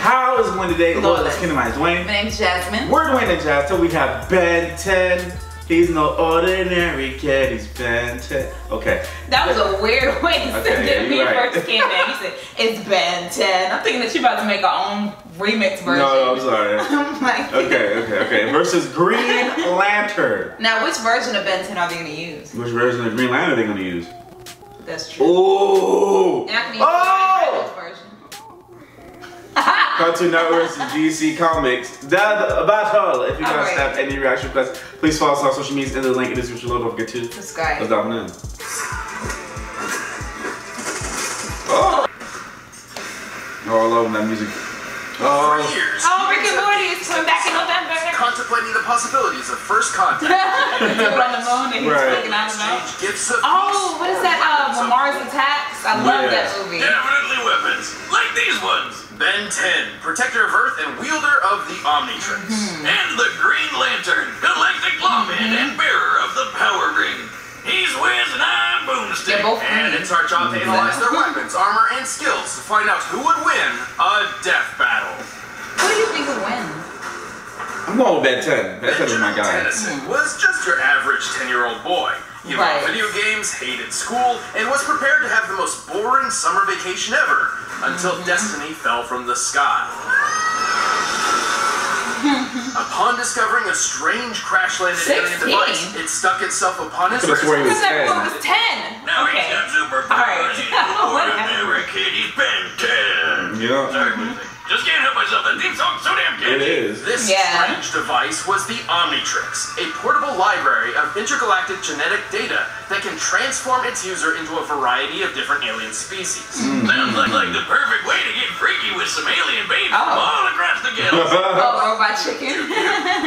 How is Dwayne today? Lord, let's Lawless. my name is Dwayne. My name's Jasmine. We're Dwayne and Jazz. So we have Ben 10. He's no ordinary kid. He's Ben 10. Okay. That was a weird way to say it when you right. first came in. You said, it's Ben 10. I'm thinking that you're about to make our own remix version. No, I'm sorry. I'm like, Okay. Versus Green Lantern. now, which version of Ben 10 are they going to use? Which version of Green Lantern are they going to use? That's true. Ooh! And I can use the version. Cartoon Network's DC Comics. The battle. If you guys have any reaction requests, please follow us on social media in the link in the description below. Don't forget to subscribe. Let's dive in. Oh, I love that music. For years, Rick and Morty is coming back in November. Contemplating the possibilities of first contact. On the moon and he's freaking out about. Gifts of Oh, what is that? Mars Attacks? I love that movie. Definitely weapons, like these ones. Ben 10, protector of Earth and wielder of the Omnitrix. And the Green Lantern, galactic lawman and bearer of the Power Ring. He's Wiz and I'm Boomstick. They're both And it's our job to analyze their weapons, armor, and skills to find out who would win a death battle. Who do you think would win? I'm going with Ben 10. Ben 10 is my guy. Tennyson was just your average 10-year-old boy. He loved video games, hated school, and was prepared to have the most boring summer vacation ever until destiny fell from the sky. Upon discovering a strange crash-landed alien device, it stuck itself upon his wrist. He was 10. Was 10. Now he's got superpowers. He's ordinary kid. He's Ben 10. Yeah. Sorry, Boomstick. Just can't help myself. That theme song's so damn catchy. It is. This strange device was the Omnitrix, a portable library of intergalactic genetic data that can transform its user into a variety of different alien species. Sounds like the perfect way to get freaky with some alien babes from all across the galaxy. Robot chicken.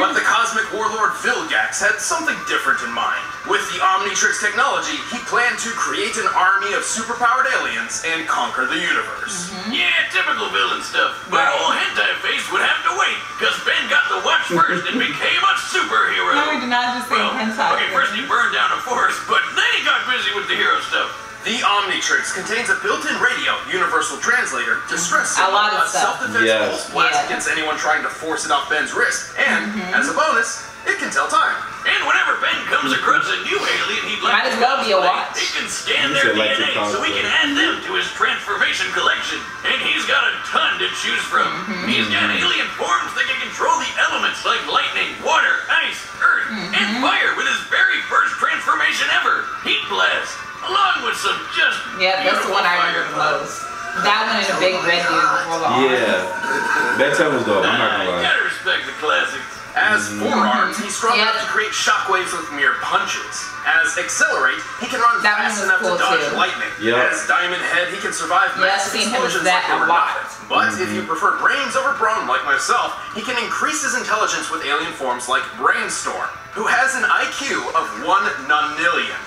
But the cosmic warlord Vilgax had something different in mind. With the Omnitrix technology, he planned to create an army of superpowered aliens and conquer the universe. Yeah, typical villain stuff. But old hentai face would have to wait, because Ben got the watch first and became a superhero. No, we did not just say hentai. Okay, first he burned down a forest, but then he got busy with the hero stuff. The Omnitrix contains a built-in radio, universal translator, distress signal, a self-defense pulse blast against anyone trying to force it off Ben's wrist, and, as a bonus, it can tell time. And whenever Ben comes across a new alien he'd like might as well be a watch. he can scan their DNA so he can add them to his transformation collection. And he's got a ton to choose from. He's got alien forms that can control the elements like lightning, water, ice, earth, and fire with his very first transformation ever, Heat Blast. Along with some just that's the one I remember the most. That one and a big red dude before the arm. Yeah. Ben 10 was dope. I'm not gonna lie. You gotta respect the classics. As forearms, he's strong enough to create shockwaves with mere punches. As Accelerate, he can run fast enough to dodge lightning. As Diamond Head, he can survive massive explosions like they were nothing. But if you prefer brains over brawn like myself, he can increase his intelligence with alien forms like Brainstorm, who has an IQ of 1 nonillion.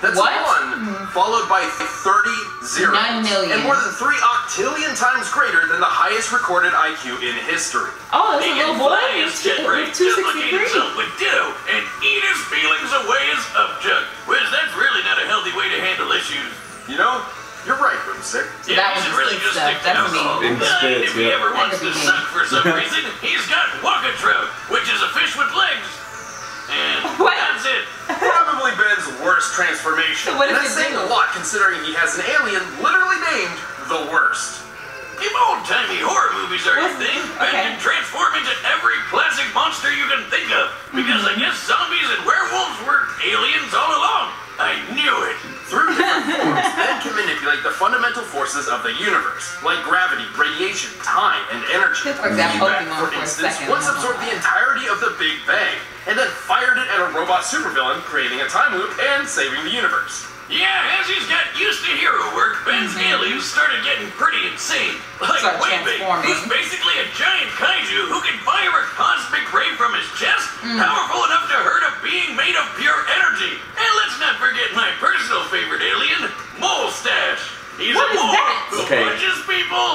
That's 1 followed by 30 zeros. 9 million. And more than 3 octillion times greater than the highest recorded IQ in history. Oh, that's a little boy. His jet brain, duplicate himself with ditto, and eat his feelings away as upchuck. Which that's really not a healthy way to handle issues. You know, you're right, Boomstick. Yeah, he should really just stick to alcohol. If he ever wants to suck for some reason, he's got Waka Trout, which is a fish with legs. And that's it. Probably Ben's worst transformation. So what and does that's saying a lot considering he has an alien literally named the Worst. If old-timey horror movies are your thing, Ben can transform into every classic monster you can think of. Because I guess zombies and werewolves were aliens all along. I knew it. Through different forms, Ben can manipulate the fundamental forces of the universe, like gravity, radiation, time, and energy. For example, For instance, once absorbed the entirety of the Big Bang, and then fired it at a robot supervillain, creating a time loop and saving the universe. Yeah, as he's got used to hero work, Ben's aliens started getting pretty insane. Like Wayback, who's basically a giant kaiju who can fire a cosmic ray from his chest, powerful enough to hurt a being made of pure energy. And let's not forget my personal favorite alien, Molestache. He's a mole who punches people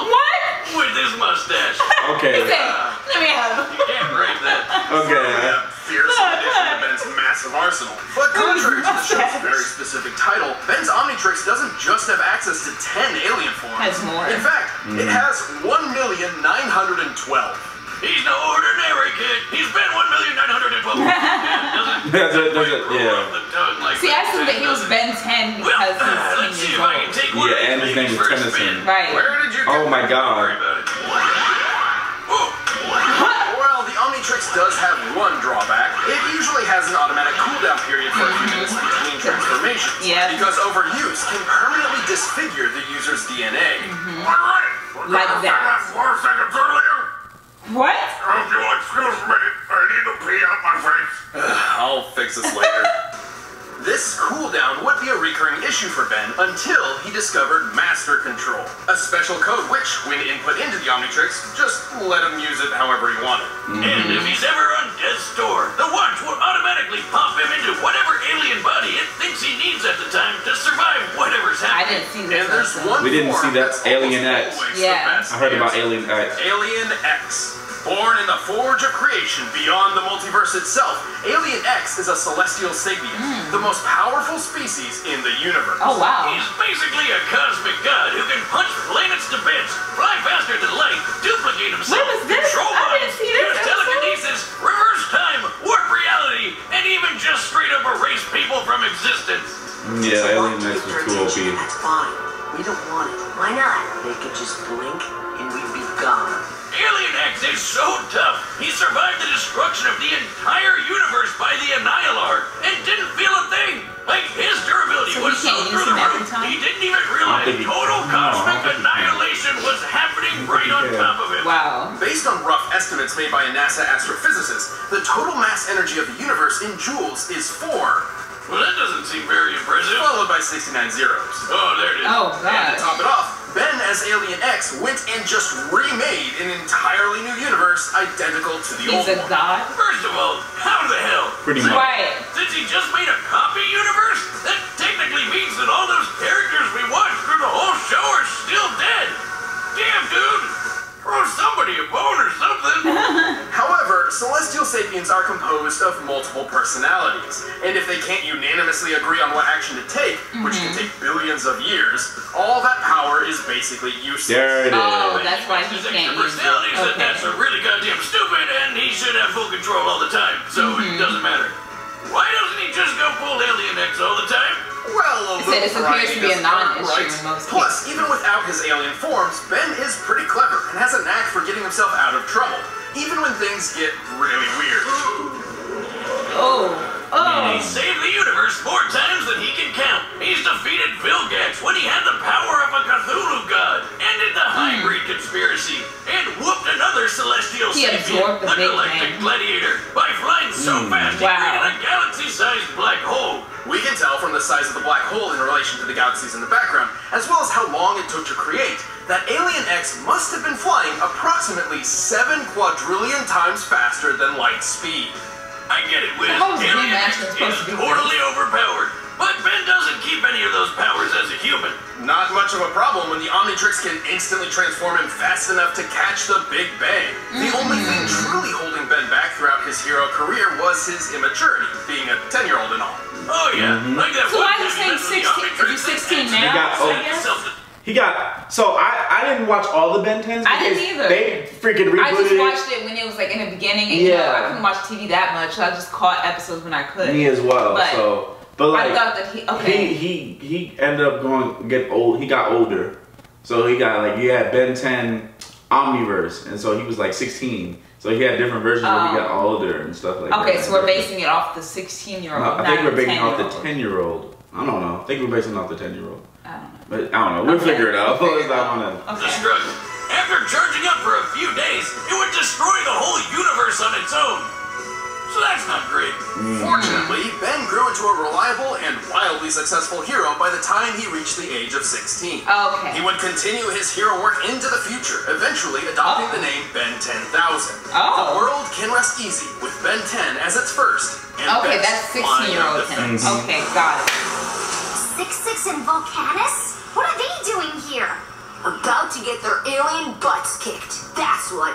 with his mustache. Okay. Let me have him. You can't break that. Okay. Fierce addition to Ben's massive arsenal. But contrary to the show's very specific title, Ben's Omnitrix doesn't just have access to 10 alien forms. Has more. In fact, It has 1,912,000. He's no ordinary kid. He's been 1,912,000. Yeah. See, I assumed that he was Ben 10 because let's see if I can take one. Yeah, and his name is Tennyson. Right. Where did you Oh my God. Well, the Omnitrix does have one drawback. It usually has an automatic cooldown period for a few minutes between transformations. Yeah. Because overuse can permanently disfigure the user's DNA. Like that. 4 seconds earlier. What? If you'll excuse me, I need to pee out my face. I'll fix this later. This cooldown would be a recurring issue for Ben until he discovered Master Control, a special code which, when input into the Omnitrix, just let him use it however he wanted. And if he's ever on death's door, the watch will automatically pop him into whatever alien body it thinks he needs at the time to survive whatever's I happening. didn't see this. And there's one We didn't see that. form that's Alien almost X. always Yeah. the best I heard about answer. Alien X. Alien X. Born in the forge of creation beyond the multiverse itself, Alien X is a celestial sapient, the most powerful species in the universe. Oh, wow. He's basically a cosmic god who can punch planets to bits, fly faster than light, duplicate himself, When was this? control I didn't minds, see this use episode. telekinesis, reverse time, warp reality, and even just straight up erase people from existence. Yeah, Alien X was too OP. That's fine. We don't want it. Why not? They could just blink and we'd be gone. Alien X is so tough, he survived the destruction of the entire universe by the Annihilar and didn't feel a thing. Like, his durability So was he so can't use through him the every roof, time? he didn't even realize think he- total no, I don't cosmic think he can. annihilation was happening right on top of him. Wow. Based on rough estimates made by a NASA astrophysicist, the total mass energy of the universe in joules is 4, Well, that doesn't seem very impressive. followed by 69 zeros. Oh, there it is. Oh, And to God. top it off, Ben as Alien X went and just remade an entirely new universe identical to the He's old a one. god? First of all, how the hell? Pretty much. Right. Since he just made a copy universe, that technically means that all those characters we watched through the whole show are still dead. Damn, dude. Throw somebody a bone or something. However, celestial sapiens are composed of multiple personalities, and if they can't unanimously agree on what action to take, which can take billions of years, all that power is basically useless. There it is. Oh, that's why he His can't extra use personalities, it. and that's Okay. really goddamn stupid, and he should have full control all the time, so it doesn't matter. Why doesn't he just go full Alien X all the time? Well, He said this appears to be a non-issue right? in most Plus, even without his alien forms, Ben is pretty clever and has a knack for getting himself out of trouble, even when things get really weird. Oh. And he Oh. saved the universe 4 times that he can count. He's defeated Vilgax when he had the power of a Cthulhu god, ended the hybrid conspiracy, and whooped another celestial He absorbed the sapient, a Big galactic Bang. gladiator, by flying so fast he Wow. created a galaxy-sized black hole. We can tell from the size of the black hole in relation to the galaxies in the background, as well as how long it took to create, that Alien X must have been flying approximately 7 quadrillion times faster than light speed. I get it, Wiz. How is the Alien Master X supposed is to be totally overpowered, but Ben doesn't keep any of those powers as a human. Not much of a problem when the Omnitrix can instantly transform him fast enough to catch the Big Bang. The only thing truly holding Ben back throughout his hero career was his immaturity, being a 10-year-old and all. Oh yeah, like that So one why time are you he saying messed with the 16? Omnitrix Is he 16 and now? He got I old. guess? He got, so I didn't watch all the Ben 10s. I didn't because either. They freaking rebooted I just it. watched it when it was like in the beginning, and you know, Yeah. I couldn't watch TV that much, so I just caught episodes when I could. Me as well. But But like, I thought that he ended up get old. He got older, so he got like Ben 10 Omniverse, and so he was like 16. So he had different versions where he got older and stuff like that. Okay, so we're basing it off the 16-year-old. No, I think we're basing it off the 10-year-old. 10-year-old. I don't know. I think we're basing it off the 10-year-old. I don't know. But I don't know. We'll figure it out. We'll figure it I out. don't know. The struggle. After charging up for a few days, it would destroy the whole universe on its own. So that's not great. Fortunately, Ben grew into a reliable and wildly successful hero by the time he reached the age of 16. Okay. He would continue his hero work into the future, eventually adopting the name Ben 10,000. The world can rest easy with Ben 10 as its first and Okay, best that's line of 16-year-old defense. 10. Okay, got it. 6-6 and Volcanus? What are they doing here? About to get their alien butts kicked. That's what.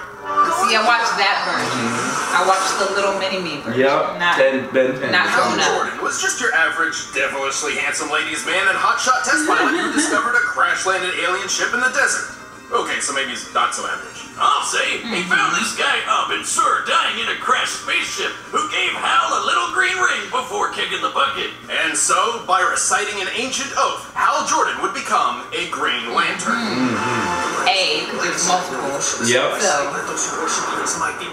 See, I watched that version. I watched the little mini-me version. Yep. Not, Ben 10. not Hal grown up. Jordan was just your average, devilishly handsome ladies man and hotshot test pilot who discovered a crash-landed alien ship in the desert. Okay, so maybe he's not so average. I'll say he found this guy up in Sur dying in a crashed spaceship who gave Hal a little green ring before kicking the bucket. And so, by reciting an ancient oath, Hal Jordan would become a Green Lantern. There's multiple. Yep.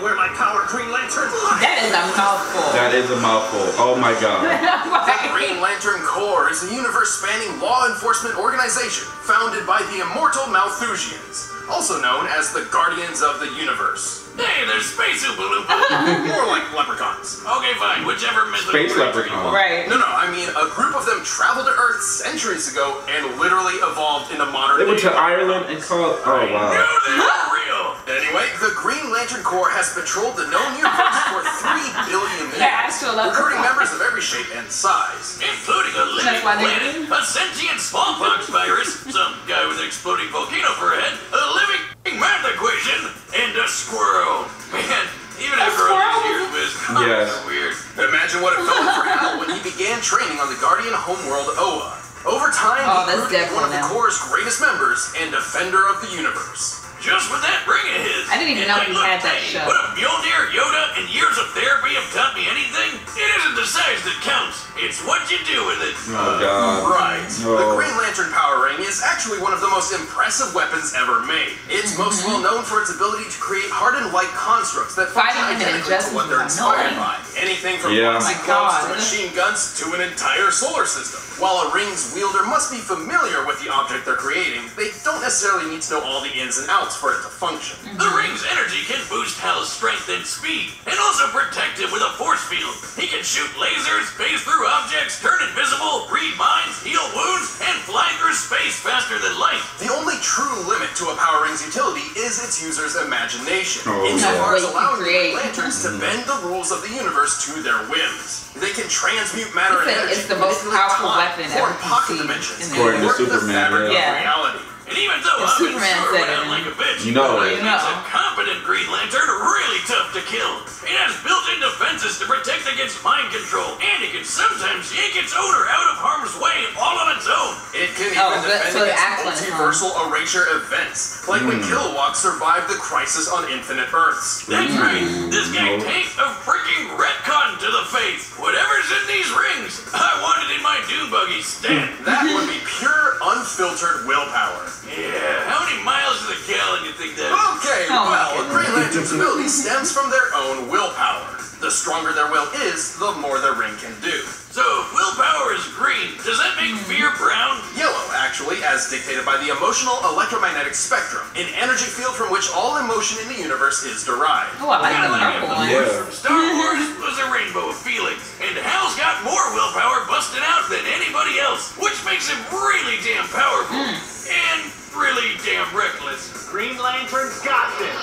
Where my power, Green Lantern? That is a mouthful. That is a mouthful. Oh my god. The Green Lantern Corps is a universe-spanning law enforcement organization founded by the immortal Malthusians, also known as the Guardians of the Universe. Hey, there's Space Oompa Loompa. More like leprechauns. Okay, fine. Whichever method. Space leprechaun. Right. No, I mean, a group of them traveled to Earth centuries ago and literally evolved into modern They went to day. Ireland and called. Oh wow. No, they're not real. Anyway, the Green Lantern Corps has patrolled the known universe for 3 billion years, recruiting members of every shape and size. Including a living planet, a sentient smallpox virus, some guy with an exploding volcano for a head, a living math equation, and a squirrel. Man, even after all these years, this is weird. Imagine what it felt like for Hal when he began training on the Guardian homeworld Oa. Over time, he grew to be one of the Corps' greatest members and defender of the universe. Just with that ring of his. I didn't even know he had that show. But if Mjolnir, Yoda, and years of therapy have taught me anything, it isn't the size that counts. It's what you do with it. Oh god. Right. Oh. The Green Lantern Power Ring is actually one of the most impressive weapons ever made. It's most well known for its ability to create hardened light constructs that function identically to what they're inspired by. Anything from plastic bombs to machine guns to an entire solar system. While a ring's wielder must be familiar with the object they're creating, they don't necessarily need to know all the ins and outs for it to function. The ring's energy can boost Hal's strength and speed, and also protect him with a force field. He can shoot lasers, phase through objects, turn invisible, read minds, heal wounds, and fly through space faster than light. The only true limit to a Power Ring's utility is its user's imagination, Oh, insofar as allowing the Lanterns to bend the rules of the universe to their whims. They can transmute matter and energy. It's the most powerful weapon ever pocket dimensions. According to Superman, reality. And even though I've been sure around like a bitch, you know it. It makes a competent Green Lantern really tough to kill. It has built-in defenses to protect against mind control, and it can sometimes yank its owner out of harm's way all on its own. It can even defend against multiversal erasure events, like when Kilowog survived the Crisis on Infinite Earths. That's right. This guy takes a freaking retcon to the face. Whatever's in these rings, I want it in my dune buggy stat. That would be pure, unfiltered willpower. Yeah, how many miles to the gallon you think that is? Okay, well, a Green Lantern's ability stems from their own willpower. The stronger their will is, the more their ring can do. So, if willpower is green, does that make fear brown? Yellow, actually, as dictated by the emotional electromagnetic spectrum, an energy field from which all emotion in the universe is derived. Oh, I like the purple one. From Star Wars was a rainbow of feelings, and Hal's got more willpower busted out than anybody else, which makes him really damn powerful and really damn reckless. Green Lantern got this.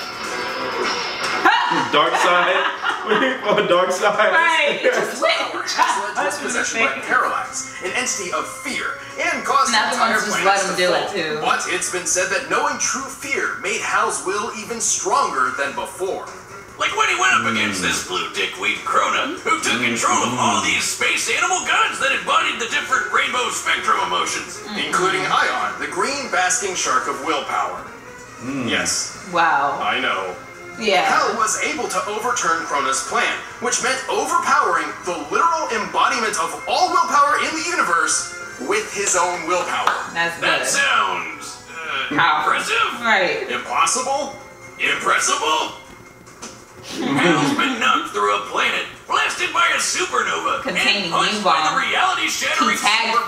Dark side. Oh, dark side. Right. It just went. Has led to his possession by Parallax, an entity of fear, and caused Now the entire just planet let to him do it fall. too. But it's been said that knowing true fear made Hal's will even stronger than before. Like when he went up against this blue dickweed Krona, who took control of all these space animal gods that embodied the different rainbow spectrum emotions. Including Ion, the green basking shark of willpower. Yes. Wow. I know. Yeah. Hal was able to overturn Krona's plan, which meant overpowering the literal embodiment of all willpower in the universe with his own willpower. That's good. That sounds impressive. Right. Impossible? Impressible? Hal's been knocked through a planet, blasted by a supernova, containing and punched by the reality-shattering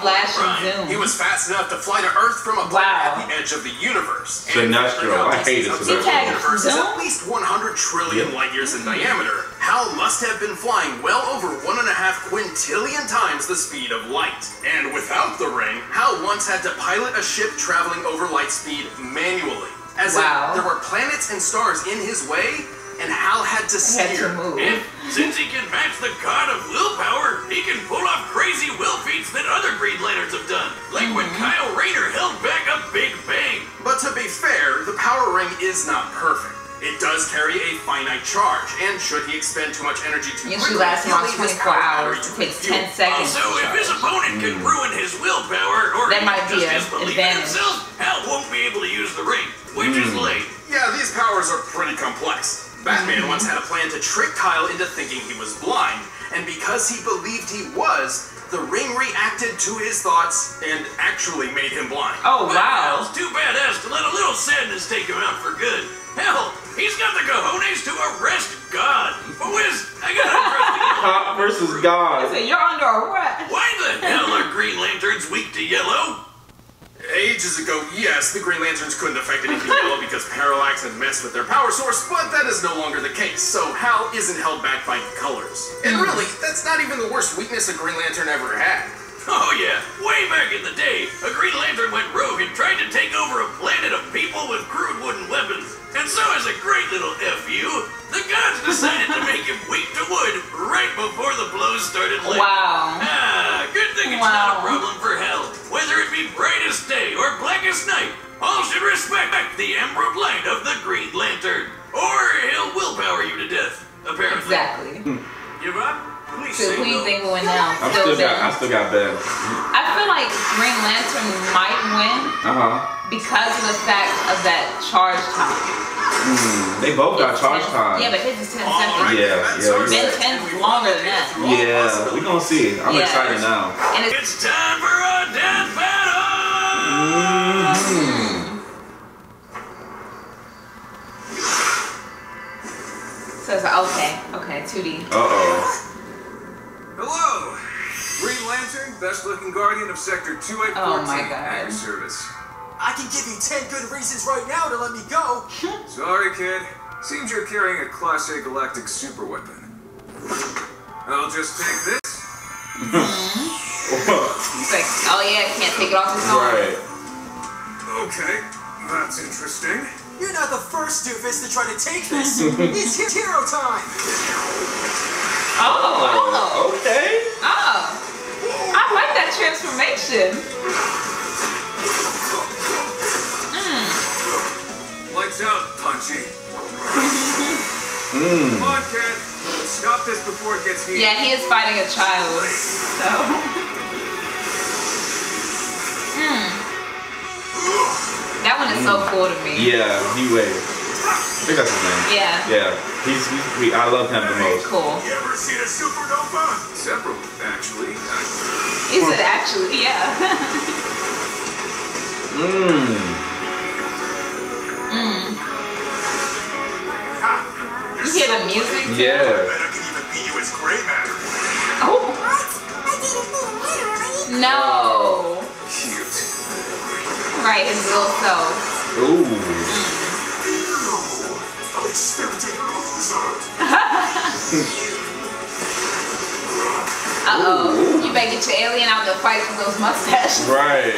Flash and Zoom. He was fast enough to fly to Earth from a planet at the edge of the universe. Sinestro. I hate it. The universe is at least 100 trillion light years in diameter. Hal must have been flying well over 1.5 quintillion times the speed of light. And without the ring, Hal once had to pilot a ship traveling over light speed manually. As if there were planets and stars in his way, and Hal had to steer. And since he can match the god of willpower, he can pull off crazy will feats that other Green Lanterns have done. Like when Kyle Rayner held back a Big Bang. But to be fair, the power ring is not perfect. It does carry a finite charge, and should he expend too much energy too quickly, lasts around 24 hours. It takes 10 seconds. Also, if his opponent can ruin his willpower, or that might be just an disbelieve in advantage. himself, Hal won't be able to use the ring. which is late. Yeah, these powers are pretty complex. Batman once had a plan to trick Kyle into thinking he was blind, and because he believed he was, the ring reacted to his thoughts and actually made him blind. Oh, wow. It's too badass to let a little sadness take him out for good. Hell, he's got the cojones to arrest God. Wiz, I gotta address the Cop versus God. I said, you're under arrest. Why the hell are Green Lanterns weak to yellow? Ages ago, yes, the Green Lanterns couldn't affect anything yellow because Parallax had messed with their power source, but that is no longer the case, so Hal isn't held back by colors. And really, that's not even the worst weakness a Green Lantern ever had. Oh yeah, way back in the day, a Green Lantern went rogue and tried to take over a planet of people with crude wooden weapons. And so as a great little FU, the gods decided to make him weak to wood right before the blows started landing. Wow. Ah, good thing it's not a problem for Hell. Whether it be brightest day or blackest night, all should respect the emerald light of the Green Lantern. Or he'll willpower you to death, apparently. Exactly. Give up? Please So say who do you no. think will win now? I still got Ben. I feel like Green Lantern might win because of the fact of that charge time. They both got charge time. Yeah, but his is 10 seconds. Yeah. Ben 10's longer than that. Yeah, we gonna see. I'm excited now. And It's time for a death battle! So it's like, okay, 2D. Hello! Green Lantern, best looking guardian of Sector 2814. Oh my God. At your service. I can give you 10 good reasons right now to let me go. Sorry, kid. Seems you're carrying a Class A galactic super weapon. I'll just take this. He's like, oh yeah, can't take it off his arm. Right. Okay, that's interesting. You're not the first doofus to try to take this. It's hero time. Oh. Okay. Oh. I like that transformation. Lights out, Punchy. Come on, kid. Let's stop this before it gets heated. Yeah, he is fighting a child. So. That one is so cool to me. Yeah, he-Wave. I think that's his name. Yeah. Yeah. I love him the most. Cool. You ever seen a supernova? Several, actually. He said actually, yeah. You hear the music? Yeah. Better can even beat you as gray matter. Oh. What? I didn't mean literally. No. Cute. Right, his little self. Ooh. Expected loser. Uh-oh. You better get your alien out there fight for those mustaches. Right.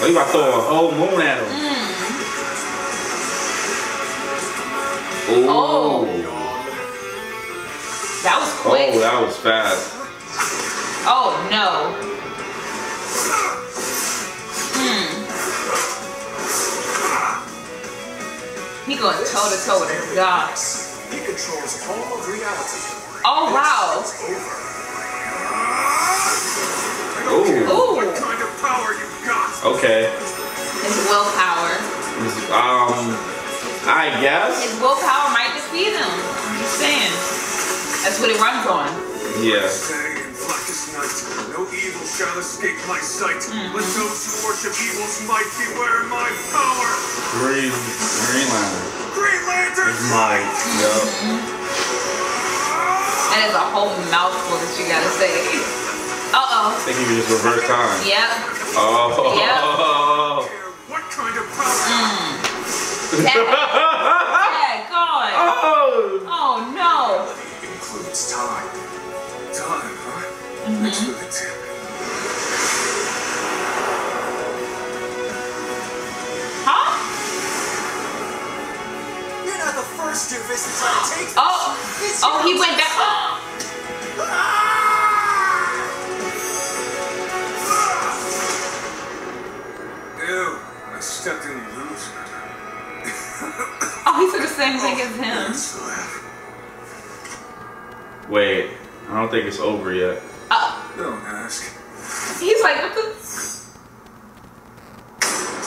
Oh, you about to throw a whole moon at him. Oh. That was quick. Oh, that was fast. Oh, no. He going toe to toe with his God. He controls all of reality. Oh, wow. Ooh. Ooh. What kind of power you got? Okay. His willpower. I guess. His willpower might defeat him. I'm just saying. That's what it runs on. Yeah. Say in blackest night, no evil shall escape my sight. Let those who worship evil's might beware my power. Green Lantern. Green Lantern's might. Yup. That is a whole mouthful that you gotta say. Uh-oh. I think you can just reverse time. Yep. Oh. Yep. What kind of power? Dad, God. Oh, no. Includes time. Time, huh? Mixed with a tip. Huh? You're not the first doofus to try to take this. Oh, he went back. Ew, I stepped in loser. Oh, he said the same thing as him. Wait, I don't think it's over yet. Don't ask. He's like, what the?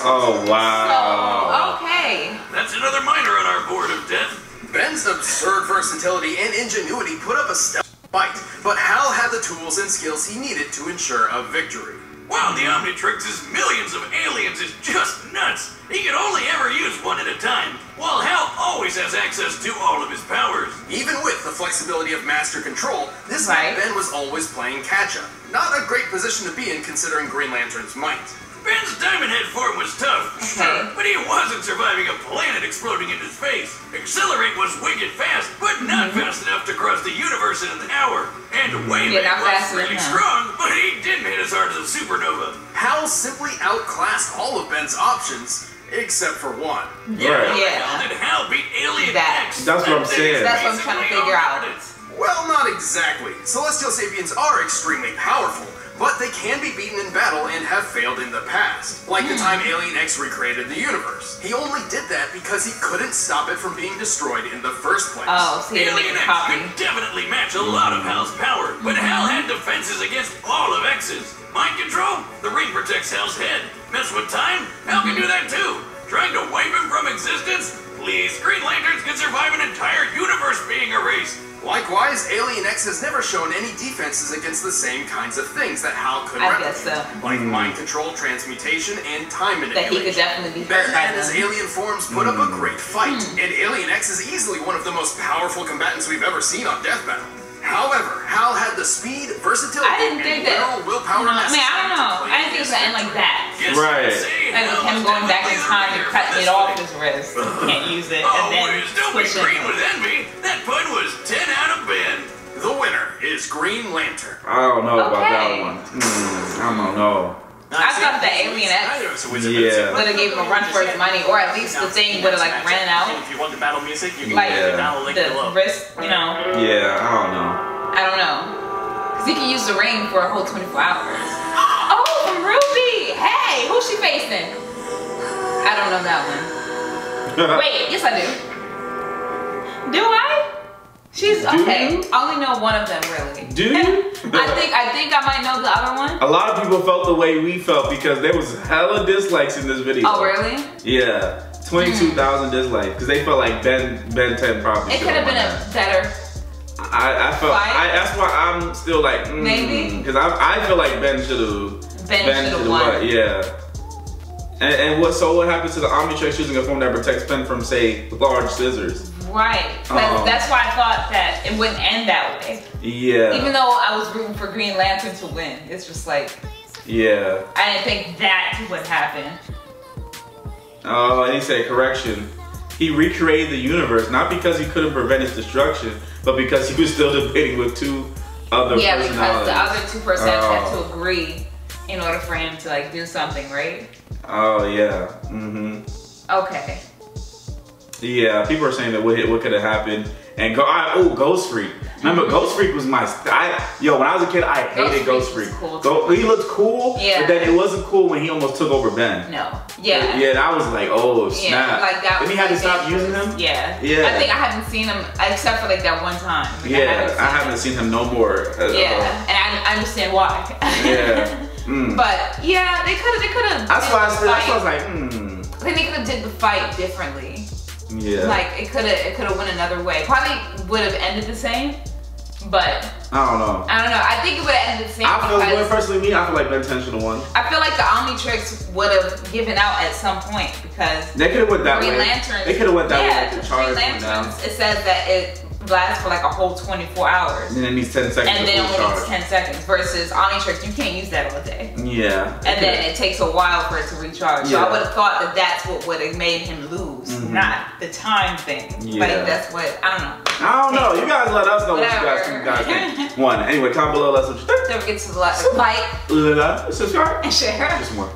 Oh, wow. Oh, okay. Hey. That's another miner on our board of death. Ben's absurd versatility and ingenuity put up a stout fight, but Hal had the tools and skills he needed to ensure a victory. Wow, the Omnitrix's millions of aliens is just nuts. He can only ever use one at a time, while Hal always has access to all of his powers. Even with the flexibility of master control, this meant Ben was always playing catch-up. Not a great position to be in considering Green Lantern's might. Ben's Diamond Head form was tough, sure, but he wasn't surviving a planet exploding in his face. Accelerate was wicked fast, but not fast enough to cross the universe in an hour. And Wayne was really strong, but he didn't hit as hard as a supernova. Hal simply outclassed all of Ben's options, except for one. Yeah. Did Hal beat Alien X? That's what I'm saying. That's what I'm trying to figure out. Well, not exactly. Celestial Sapiens are extremely powerful, but they can be beaten in battle and have failed in the past. Like the time Alien X recreated the universe. He only did that because he couldn't stop it from being destroyed in the first place. Oh, so Alien X could definitely match a lot of Hal's power, but Hal had defenses against all of X's. Mind control? The ring protects Hal's head. Mess with time? Hal can do that too. Trying to wipe him from existence? Please, Green Lanterns can survive an entire universe being erased. Likewise, Alien X has never shown any defenses against the same kinds of things that Hal could replicate, like mind control, transmutation, and time manipulation. That he could definitely be Ben and his alien forms put up a great fight, and Alien X is easily one of the most powerful combatants we've ever seen on Death Battle. However, Hal had the speed, versatility, and literal willpower necessary. I don't know. I didn't think it would end like that. Right. Like with him going back in time and cutting it off his wrist. Can't use it. And then don't be green with envy. That pun was 10 out of Ben. The winner is Green Lantern. I don't know about that one. I don't know. I thought the Alien X would have gave him a run for his money, or at least the thing would have like ran out. If you want the battle music, you can like the wrist, you know. Yeah, I don't know. I don't know, cause he can use the ring for a whole 24 hours. Oh, from Ruby. Hey, who's she facing? I don't know that one. Wait, yes I do. Do I? She's okay. I only know one of them really. Do you? I think I might know the other one. A lot of people felt the way we felt because there was hella dislikes in this video. Oh really? Yeah, 22,000 dislikes because they felt like Ben 10 probably. It could have been a better. I felt. That's why I'm still like maybe because I feel like Ben should have. Ben should have won. Yeah. And what happened to the Omnitrix using a form that protects Ben from, say, large scissors? Right. That's why I thought that it wouldn't end that way. Yeah. Even though I was rooting for Green Lantern to win, it's just like. Yeah. I didn't think that would happen. Oh, and he said correction. He recreated the universe not because he couldn't prevent its destruction, but because he was still debating with two other personalities. Yeah, because the other two personalities had to agree in order for him to like do something, right? Oh yeah. Okay. Yeah, people are saying that what could have happened, and Ghost Freak. Remember, Ghost Freak was my when I was a kid, I hated Ghost Freak. Cool he looked cool, but then it wasn't cool when he almost took over Ben. No. Yeah. Yeah, that was like, oh snap. Yeah, like that. And he had to stop using him. Yeah. Yeah. I think I haven't seen him except for like that one time. Like, I haven't seen him no more. Yeah, and I understand why. Yeah. But yeah, they could have. That's why I was like, I think they could have did the fight differently. Yeah. Like it could have went another way. Probably would have ended the same, but I don't know. I think it would have ended the same. Personally, I feel like Ben 10 should have won. I feel like the Omnitrix would have given out at some point because they could have went that way. Green Lanterns. They could have went that way. The Green Lanterns. It says that it lasts for like a whole 24 hours. And then needs 10 seconds. And then only needs 10 seconds. Versus Omnitrix, you can't use that all day. Yeah. And then it takes a while for it to recharge. So I would have thought that that's what would have made him lose, not the time thing. Yeah. Like that's what I don't know. I don't know. You guys let us know what you guys think. One. Anyway, comment below. Let's what you think. Don't forget to like, subscribe, and share. Just more.